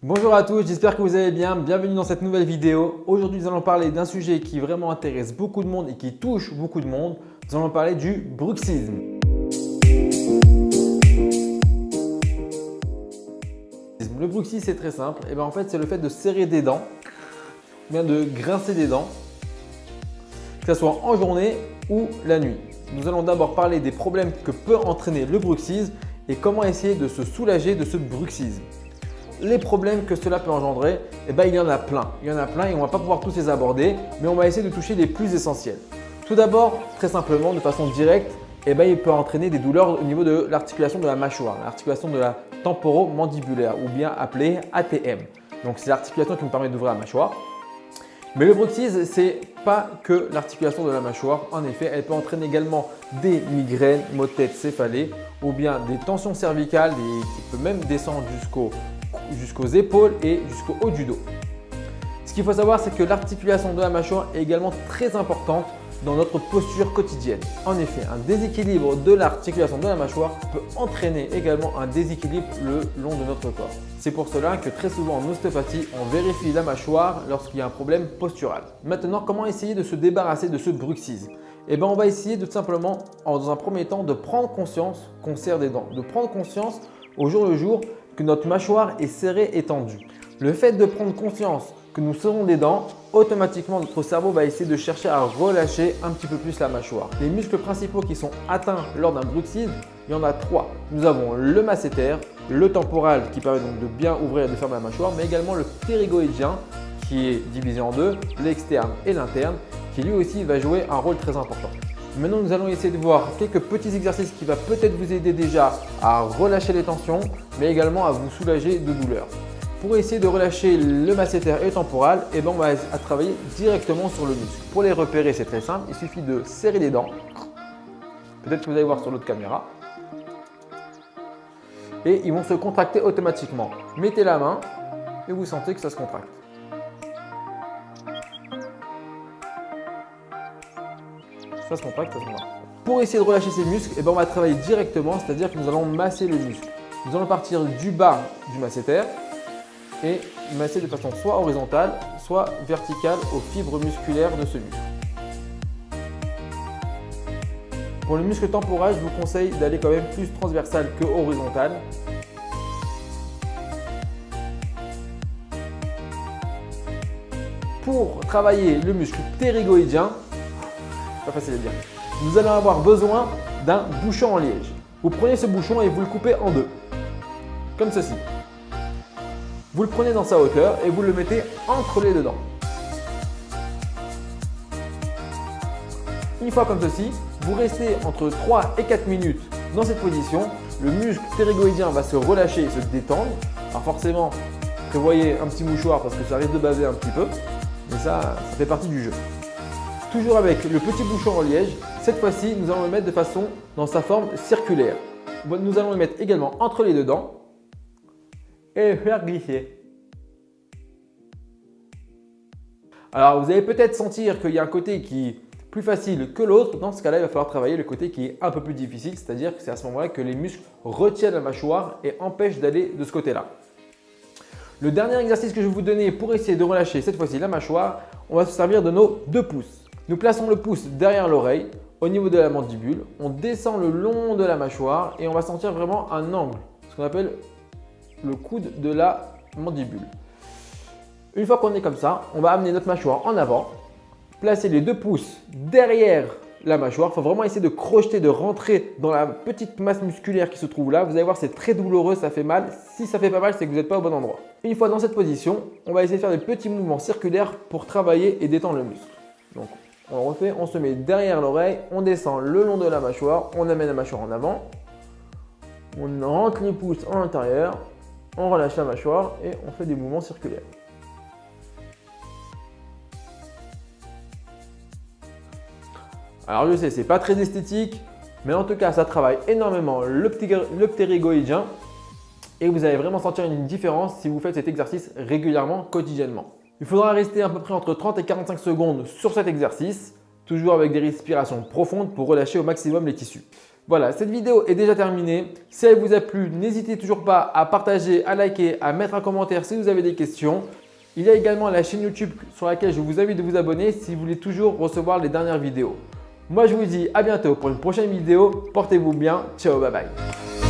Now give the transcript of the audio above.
Bonjour à tous, j'espère que vous allez bien. Bienvenue dans cette nouvelle vidéo. Aujourd'hui, nous allons parler d'un sujet qui vraiment intéresse beaucoup de monde et qui touche beaucoup de monde. Nous allons parler du bruxisme. Le bruxisme, c'est très simple. Et en fait, c'est le fait de serrer des dents, bien de grincer des dents, que ce soit en journée ou la nuit. Nous allons d'abord parler des problèmes que peut entraîner le bruxisme et comment essayer de se soulager de ce bruxisme. Les problèmes que cela peut engendrer, il y en a plein. Il y en a plein et on ne va pas pouvoir tous les aborder, mais on va essayer de toucher les plus essentiels. Tout d'abord, très simplement, de façon directe, il peut entraîner des douleurs au niveau de l'articulation de la mâchoire, l'articulation de la temporomandibulaire ou bien appelée ATM. Donc, c'est l'articulation qui nous permet d'ouvrir la mâchoire. Mais le bruxisme, ce n'est pas que l'articulation de la mâchoire. En effet, elle peut entraîner également des migraines, maux de tête, céphalées ou bien des tensions cervicales qui peuvent même descendre jusqu'aux épaules et jusqu'au haut du dos. Ce qu'il faut savoir, c'est que l'articulation de la mâchoire est également très importante dans notre posture quotidienne. En effet, un déséquilibre de l'articulation de la mâchoire peut entraîner également un déséquilibre le long de notre corps. C'est pour cela que très souvent en ostéopathie, on vérifie la mâchoire lorsqu'il y a un problème postural. Maintenant, comment essayer de se débarrasser de ce bruxisme ? On va essayer de tout simplement, dans un premier temps, de prendre conscience qu'on serre des dents, de prendre conscience au jour le jour que notre mâchoire est serrée et tendue. Le fait de prendre conscience que nous serrons des dents, automatiquement notre cerveau va essayer de chercher à relâcher un petit peu plus la mâchoire. Les muscles principaux qui sont atteints lors d'un bruxisme, il y en a trois. Nous avons le masséter, le temporal qui permet donc de bien ouvrir et de fermer la mâchoire, mais également le ptérygoïdien qui est divisé en deux, l'externe et l'interne, qui lui aussi va jouer un rôle très important. Maintenant, nous allons essayer de voir quelques petits exercices qui vont peut-être vous aider déjà à relâcher les tensions, mais également à vous soulager de douleurs. Pour essayer de relâcher le masséter et le temporal, on va travailler directement sur le muscle. Pour les repérer, c'est très simple. Il suffit de serrer les dents. Peut-être que vous allez voir sur l'autre caméra. Et ils vont se contracter automatiquement. Mettez la main et vous sentez que ça se contracte. Ça se contracte, ça se contracte. Pour essayer de relâcher ces muscles, on va travailler directement, c'est-à-dire que nous allons masser le muscle. Nous allons partir du bas du masséter et masser de façon soit horizontale, soit verticale aux fibres musculaires de ce muscle. Pour le muscle temporal, je vous conseille d'aller quand même plus transversal que horizontal. Pour travailler le muscle ptérygoïdien, pas facile à dire, nous allons avoir besoin d'un bouchon en liège. Vous prenez ce bouchon et vous le coupez en deux, comme ceci. Vous le prenez dans sa hauteur et vous le mettez entre les deux dents. Une fois comme ceci, vous restez entre 3 et 4 minutes dans cette position. Le muscle ptérygoïdien va se relâcher et se détendre. Alors forcément, prévoyez un petit mouchoir parce que ça risque de baver un petit peu, mais ça fait partie du jeu. Toujours avec le petit bouchon en liège, cette fois-ci, nous allons le mettre de façon dans sa forme circulaire. Nous allons le mettre également entre les deux dents et faire glisser. Alors, vous allez peut-être sentir qu'il y a un côté qui est plus facile que l'autre. Dans ce cas-là, il va falloir travailler le côté qui est un peu plus difficile, c'est-à-dire que c'est à ce moment-là que les muscles retiennent la mâchoire et empêchent d'aller de ce côté-là. Le dernier exercice que je vais vous donner pour essayer de relâcher cette fois-ci la mâchoire, on va se servir de nos deux pouces. Nous plaçons le pouce derrière l'oreille, au niveau de la mandibule. On descend le long de la mâchoire et on va sentir vraiment un angle, ce qu'on appelle le coude de la mandibule. Une fois qu'on est comme ça, on va amener notre mâchoire en avant, placer les deux pouces derrière la mâchoire. Il faut vraiment essayer de crocheter, de rentrer dans la petite masse musculaire qui se trouve là. Vous allez voir, c'est très douloureux, ça fait mal. Si ça fait pas mal, c'est que vous n'êtes pas au bon endroit. Une fois dans cette position, on va essayer de faire des petits mouvements circulaires pour travailler et détendre le muscle. Donc, on le refait, on se met derrière l'oreille, on descend le long de la mâchoire, on amène la mâchoire en avant, on rentre les pouces en intérieur, on relâche la mâchoire et on fait des mouvements circulaires. Alors je sais, c'est pas très esthétique, mais en tout cas ça travaille énormément le ptérygoïdien et vous allez vraiment sentir une différence si vous faites cet exercice régulièrement, quotidiennement. Il faudra rester à peu près entre 30 et 45 secondes sur cet exercice, toujours avec des respirations profondes pour relâcher au maximum les tissus. Voilà, cette vidéo est déjà terminée. Si elle vous a plu, n'hésitez toujours pas à partager, à liker, à mettre un commentaire si vous avez des questions. Il y a également la chaîne YouTube sur laquelle je vous invite de vous abonner si vous voulez toujours recevoir les dernières vidéos. Moi, je vous dis à bientôt pour une prochaine vidéo. Portez-vous bien. Ciao, bye bye.